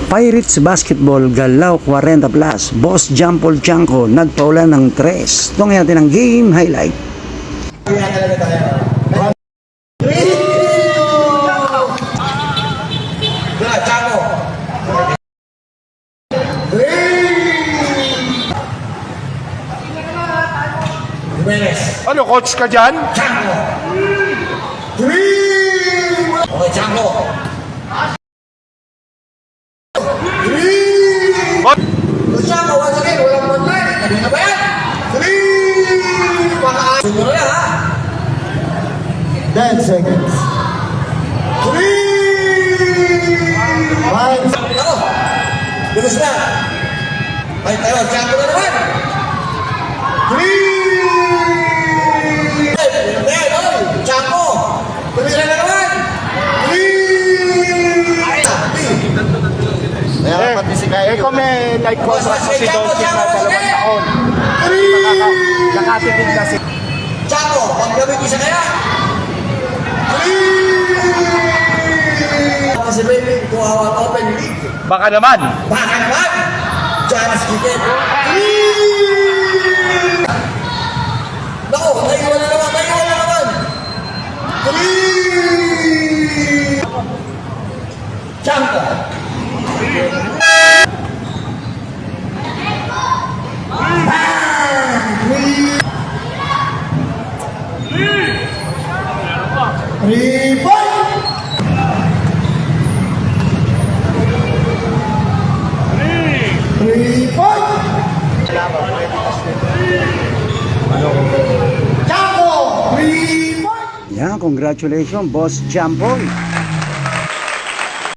Pirates Basketball, Galaw 40 plus. Boss Jampol Chanko, nagpaulan ng 3. Tungin natin ang game highlight. Ano, coach ka dyan? Chanko. Okay, Chanko. Chanko, once again, walang frontline. Kanina ba yan? 3! Sunod na yan, ha? 10 seconds. 3! 5! Ako! Bilis na! Ay, tayo, Chanko na naman! 3! Chanko! Bilis na naman! 3! Kaya pati si Kyle. Kung may life contract sa si Dolphin na 2 taon, nakatipid na si... Chanko, paggamit isa kaya? 3! Participating to our open league. Baka naman. Baka naman! Giants Cricket. 3! Naku, naiwan na naman, naiwan na naman! 3! Chanko. Yan, congratulations, Boss Jampol.